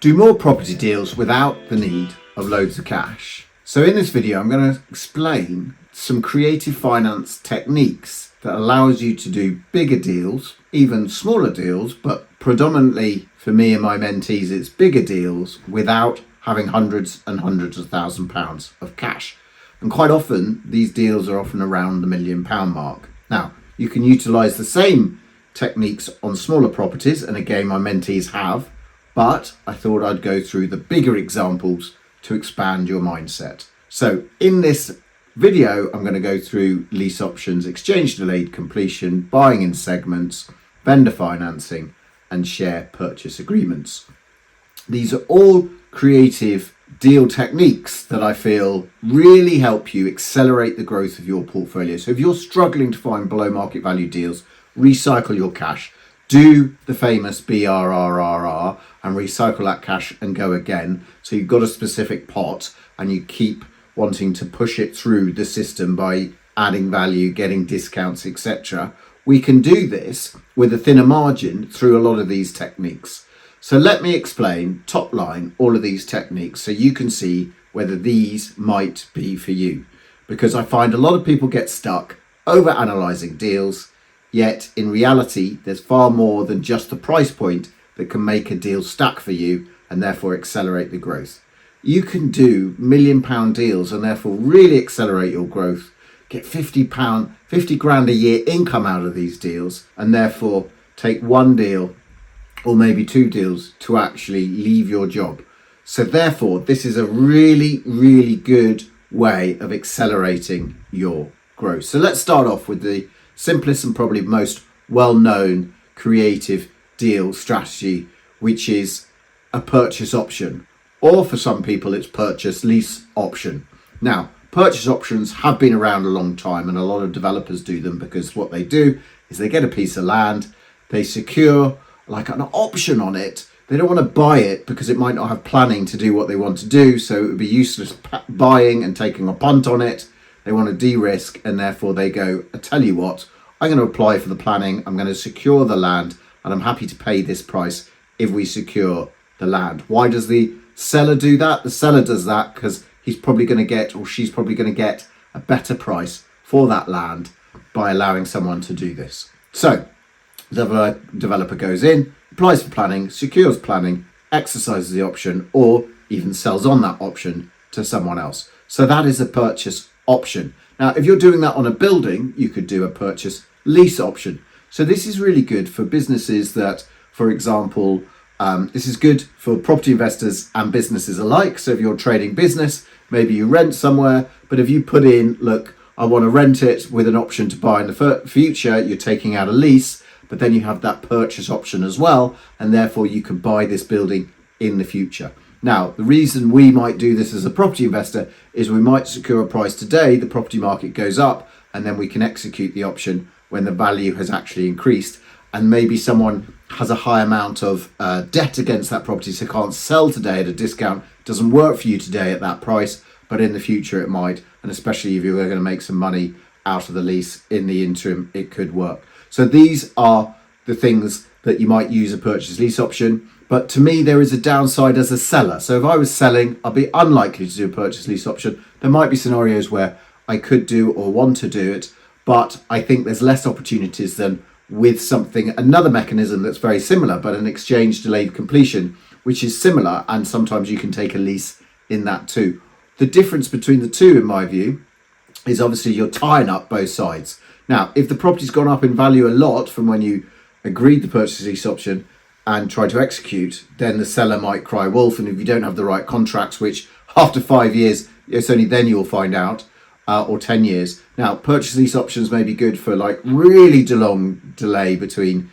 Do more property deals without the need of loads of cash. So in this video, I'm going to explain some creative finance techniques that allows you to do bigger deals, even smaller deals, but predominantly for me and my mentees, it's bigger deals without having hundreds and hundreds of £1,000s of cash. And quite often, these deals are often around the £1 million mark. Now, you can utilize the same techniques on smaller properties, and again, my mentees have, but I thought I'd go through the bigger examples to expand your mindset. So in this video, I'm going to go through lease options, exchange delayed completion, buying in segments, vendor financing, and share purchase agreements. These are all creative deal techniques that I feel really help you accelerate the growth of your portfolio. So if you're struggling to find below market value deals, recycle your cash. Do the famous BRRRR and recycle that cash and go again. So you've got a specific pot and you keep wanting to push it through the system by adding value, getting discounts, etc. We can do this with a thinner margin through a lot of these techniques. So let me explain top line all of these techniques so you can see whether these might be for you. Because I find a lot of people get stuck over analysing deals. Yet in reality, there's far more than just the price point that can make a deal stack for you and therefore accelerate the growth. You can do £1 million deals and therefore really accelerate your growth, get £50 grand a year income out of these deals, and therefore take one deal or maybe two deals to actually leave your job. So therefore, this is a really, really good way of accelerating your growth. So let's start off with the simplest and probably most well-known creative deal strategy, which is a purchase option, or for some people it's purchase lease option. Now, purchase options have been around a long time and a lot of developers do them because what they do is they get a piece of land, they secure like an option on it. They don't want to buy it because it might not have planning to do what they want to do, so it would be useless buying and taking a punt on it. They want to de-risk and therefore they go, I tell you what, I'm going to apply for the planning, I'm going to secure the land, and I'm happy to pay this price if we secure the land. Why does the seller do that? The seller does that because he's probably going to get, or she's probably going to get, a better price for that land by allowing someone to do this. So the developer goes in, applies for planning, secures planning, exercises the option, or even sells on that option to someone else. So that is a purchase option. Now, if you're doing that on a building, you could do a purchase lease option. So this is really good for businesses that, for example, this is good for property investors and businesses alike. So if you're a trading business, maybe you rent somewhere, but if you put in, look, I want to rent it with an option to buy in the future, you're taking out a lease, but then you have that purchase option as well, and therefore you can buy this building in the future. Now, the reason we might do this as a property investor is we might secure a price today, the property market goes up, and then we can execute the option when the value has actually increased. And maybe someone has a high amount of debt against that property, so can't sell today at a discount, doesn't work for you today at that price, but in the future it might. And especially if you're going to make some money out of the lease in the interim, it could work. So these are the things that you might use a purchase lease option. But to me, there is a downside as a seller. So if I was selling, I'd be unlikely to do a purchase lease option. There might be scenarios where I could do or want to do it, but I think there's less opportunities than with another mechanism that's very similar, but an exchange delayed completion, which is similar, and sometimes you can take a lease in that too. The difference between the two, in my view, is obviously you're tying up both sides. Now, if the property's gone up in value a lot from when you agreed the purchase lease option and try to execute, then the seller might cry wolf. And if you don't have the right contracts, which after 5 years, it's only then you'll find out, or 10 years. Now, purchase lease options may be good for like really long delay between,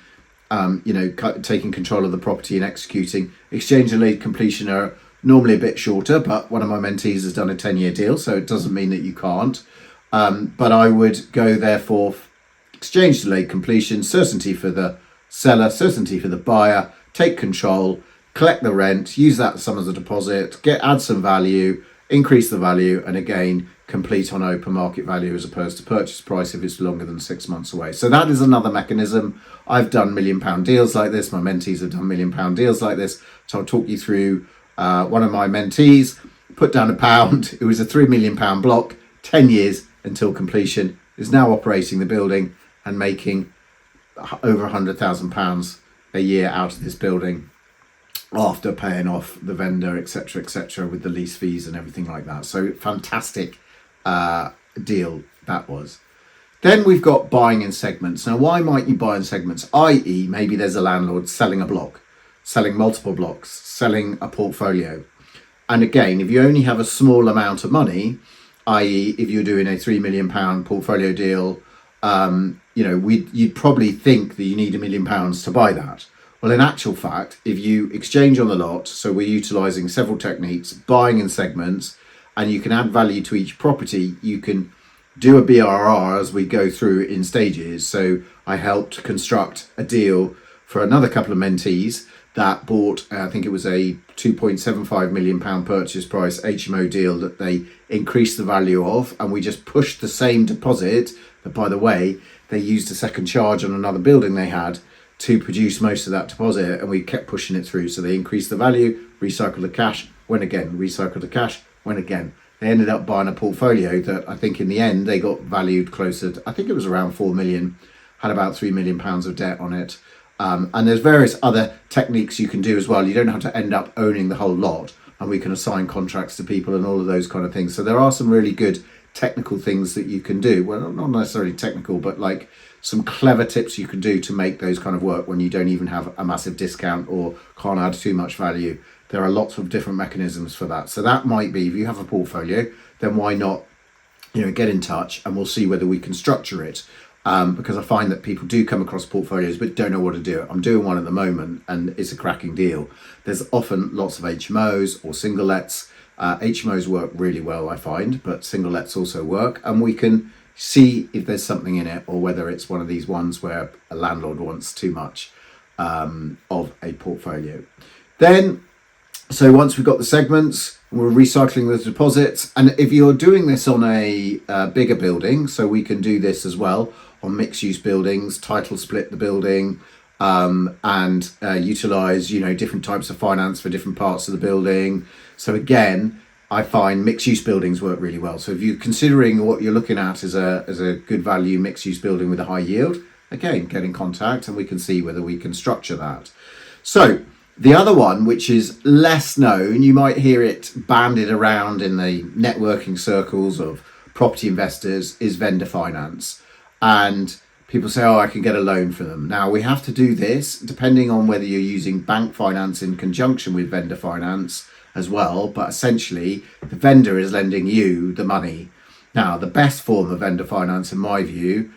taking control of the property and executing. Exchange delayed completion are normally a bit shorter, but one of my mentees has done a 10-year deal, so it doesn't mean that you can't. But I would go there for exchange delayed completion, certainty for the seller, certainty for the buyer, take control, collect the rent, use that sum as a deposit, add some value, increase the value, and again, complete on open market value as opposed to purchase price if it's longer than 6 months away. So that is another mechanism. I've done £1 million deals like this. My mentees have done £1 million deals like this. So I'll talk you through one of my mentees, put down £1. It was a £3 million block, 10 years until completion, is now operating the building and making over £100,000 a year out of this building after paying off the vendor, etc., with the lease fees and everything like that. So fantastic deal that was. Then we've got buying in segments. Now, why might you buy in segments? I.e., maybe there's a landlord selling a block, selling multiple blocks, selling a portfolio. And again, if you only have a small amount of money, i.e., if you're doing a £3 million portfolio deal, you'd probably think that you need £1 million to buy that. Well, in actual fact, if you exchange on the lot, so we're utilising several techniques, buying in segments, and you can add value to each property, you can do a BRR as we go through in stages. So I helped construct a deal for another couple of mentees that bought, I think it was a £2.75 million purchase price HMO deal that they increased the value of, and we just pushed the same deposit, but by the way, they used a second charge on another building they had to produce most of that deposit, and we kept pushing it through. So they increased the value, recycled the cash, went again, recycled the cash, went again. They ended up buying a portfolio that I think in the end they got valued closer to, I think it was around 4 million, had about £3 million of debt on it. And there's various other techniques you can do as well. You don't have to end up owning the whole lot, and we can assign contracts to people and all of those kind of things. So there are some really good technical things that you can do. Well, not necessarily technical, but like some clever tips you can do to make those kind of work when you don't even have a massive discount or can't add too much value. There are lots of different mechanisms for that. So that might be, if you have a portfolio, then why not, get in touch and we'll see whether we can structure it. Because I find that people do come across portfolios but don't know what to do. I'm doing one at the moment and it's a cracking deal. There's often lots of HMOs or single lets. HMOs work really well, I find, but single lets also work, and we can see if there's something in it or whether it's one of these ones where a landlord wants too much of a portfolio. Then, so once we've got the segments, we're recycling the deposits. And if you're doing this on a bigger building, so we can do this as well on mixed use buildings, title split the building, and utilize, different types of finance for different parts of the building. So again, I find mixed use buildings work really well. So if you're considering what you're looking at as a good value mixed use building with a high yield, again, get in contact and we can see whether we can structure that. So the other one, which is less known, you might hear it bandied around in the networking circles of property investors, is vendor finance. And people say, I can get a loan for them. Now, we have to do this depending on whether you're using bank finance in conjunction with vendor finance as well. But essentially, the vendor is lending you the money. Now, the best form of vendor finance, in my view,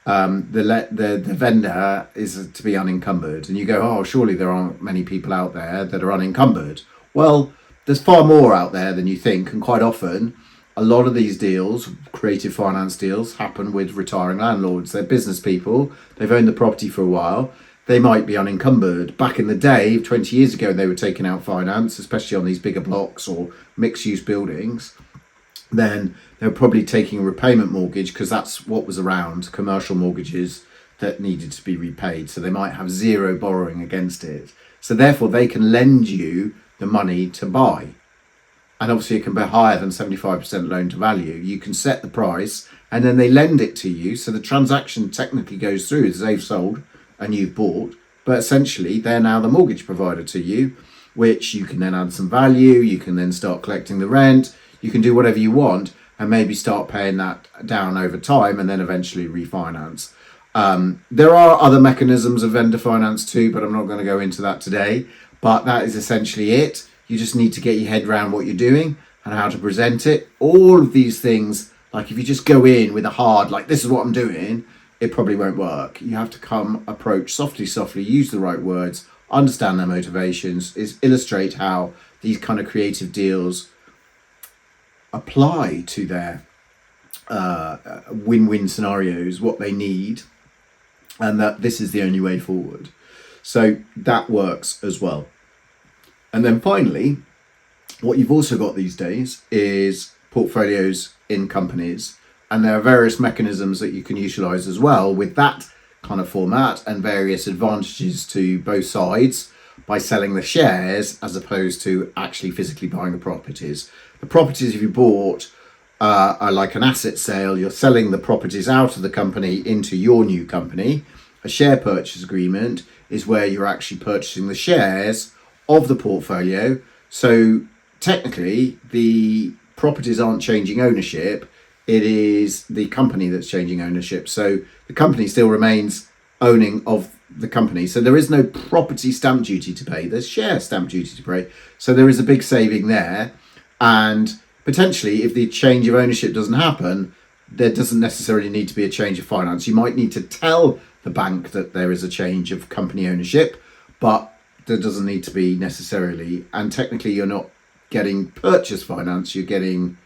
the vendor is to be unencumbered. And you go, surely there aren't many people out there that are unencumbered. Well, there's far more out there than you think. And quite often, a lot of these deals, creative finance deals, happen with retiring landlords. They're business people. They've owned the property for a while. They might be unencumbered. Back in the day, 20 years ago, they were taking out finance, especially on these bigger blocks or mixed-use buildings. Then they were probably taking a repayment mortgage because that's what was around, commercial mortgages that needed to be repaid. So they might have zero borrowing against it. So therefore, they can lend you the money to buy. And obviously it can be higher than 75% loan to value. You can set the price and then they lend it to you. So the transaction technically goes through as they've sold and you've bought, but essentially they're now the mortgage provider to you, which you can then add some value. You can then start collecting the rent. You can do whatever you want and maybe start paying that down over time and then eventually refinance. There are other mechanisms of vendor finance too, but I'm not going to go into that today. But that is essentially it. You just need to get your head around what you're doing and how to present it. All of these things, like if you just go in with a hard, like this is what I'm doing, it probably won't work. You have to approach softly, use the right words, understand their motivations, illustrate how these kind of creative deals apply to their win-win scenarios, what they need, and that this is the only way forward. So that works as well. And then finally, What you've also got these days is portfolios in companies, and there are various mechanisms that you can utilize as well with that kind of format, and various advantages to both sides by selling the shares as opposed to actually physically buying the properties. The properties, if you bought, are like an asset sale. You're selling the properties out of the company into your new company. A share purchase agreement is where you're actually purchasing the shares of the portfolio. So technically, the properties aren't changing ownership. It is the company that's changing ownership. So the company still remains owning of the company. So there is no property stamp duty to pay. There's share stamp duty to pay. So there is a big saving there. And potentially, if the change of ownership doesn't happen, there doesn't necessarily need to be a change of finance. You might need to tell the bank that there is a change of company ownership, but there doesn't need to be necessarily. And technically, you're not getting purchase finance. You're getting,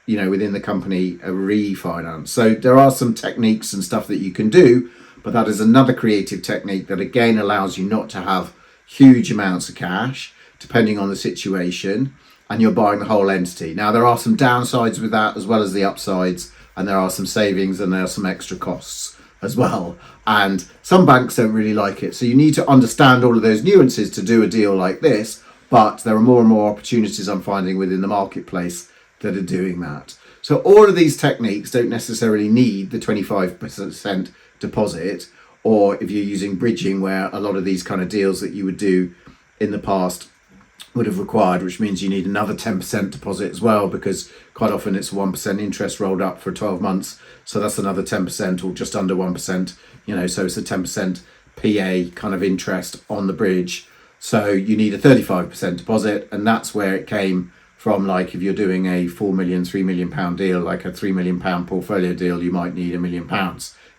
within the company, a refinance. So there are some techniques and stuff that you can do, but that is another creative technique that again allows you not to have huge amounts of cash, depending on the situation, and you're buying the whole entity. Now, there are some downsides with that as well as the upsides, and there are some savings and there are some extra costs as well. And some banks don't really like it. So you need to understand all of those nuances to do a deal like this, but there are more and more opportunities I'm finding within the marketplace that are doing that. So all of these techniques don't necessarily need the 25% deposit, or if you're using bridging, where a lot of these kind of deals that you would do in the past would have required, which means you need another 10% deposit as well, because quite often it's 1% interest rolled up for 12 months. So that's another 10% or just under 1%, so it's a 10% PA kind of interest on the bridge. So you need a 35% deposit, and that's where it came from. Like if you're doing a 4 million, 3 million pound deal, like a 3 million pound portfolio deal, you might need £1 million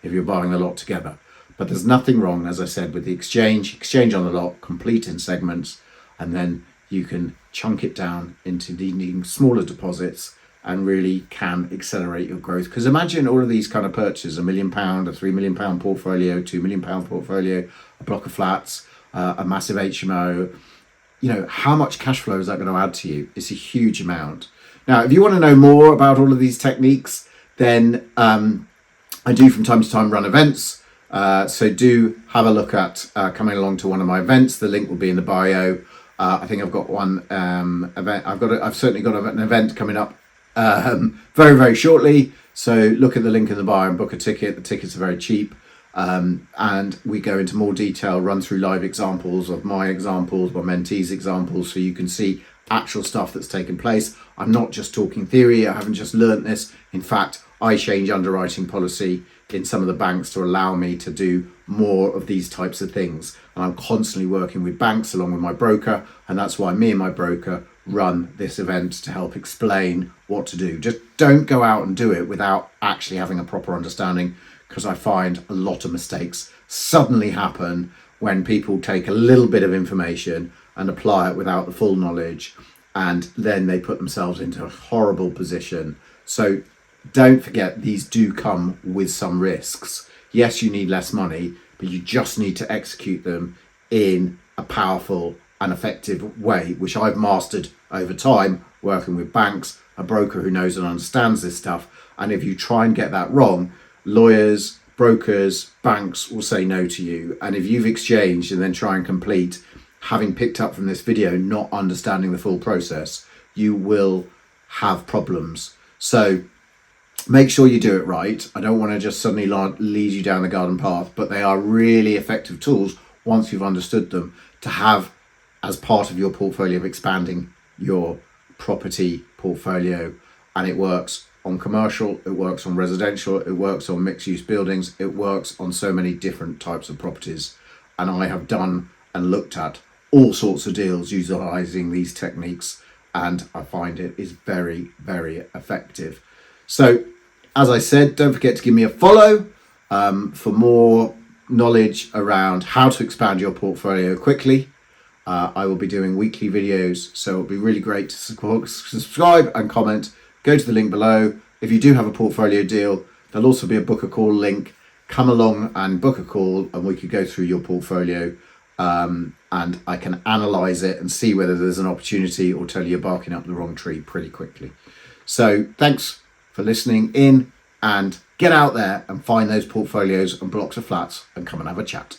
if you're buying a lot together. But there's nothing wrong, as I said, with the exchange on the lot, complete in segments, and then you can chunk it down into needing smaller deposits and really can accelerate your growth. Because imagine all of these kind of purchases: £1 million, a £3 million portfolio, £2 million portfolio, a block of flats, a massive HMO. How much cash flow is that going to add to you? It's a huge amount. Now, if you want to know more about all of these techniques, then I do from time to time run events. So do have a look at coming along to one of my events. The link will be in the bio. I think I've got one event. I've certainly got an event coming up very, very shortly. So look at the link in the bio and book a ticket. The tickets are very cheap. And we go into more detail, run through live examples of my examples, my mentees' examples, so you can see actual stuff that's taken place. I'm not just talking theory. I haven't just learnt this. In fact, I change underwriting policy in some of the banks to allow me to do more of these types of things. And I'm constantly working with banks along with my broker. And that's why me and my broker run this event to help explain what to do. Just don't go out and do it without actually having a proper understanding, because I find a lot of mistakes suddenly happen when people take a little bit of information and apply it without the full knowledge, and then they put themselves into a horrible position. So don't forget, these do come with some risks. Yes, you need less money, but you just need to execute them in a powerful and effective way, which I've mastered over time working with banks, a broker who knows and understands this stuff. And if you try and get that wrong, lawyers, brokers, banks will say no to you. And if you've exchanged and then try and complete, having picked up from this video, not understanding the full process, you will have problems. So make sure you do it right. I don't want to just suddenly lead you down the garden path, but they are really effective tools once you've understood them to have as part of your portfolio of expanding your property portfolio. And it works on commercial, it works on residential, it works on mixed use buildings, it works on so many different types of properties. And I have done and looked at all sorts of deals utilizing these techniques, and I find it is very, very effective. So as I said, don't forget to give me a follow for more knowledge around how to expand your portfolio quickly. I will be doing weekly videos, so it'll be really great to subscribe and comment. Go to the link below. If you do have a portfolio deal, there'll also be a book a call link. Come along and book a call, and we could go through your portfolio and I can analyze it and see whether there's an opportunity or tell you're barking up the wrong tree pretty quickly. So thanks for listening in, and get out there and find those portfolios and blocks of flats and come and have a chat.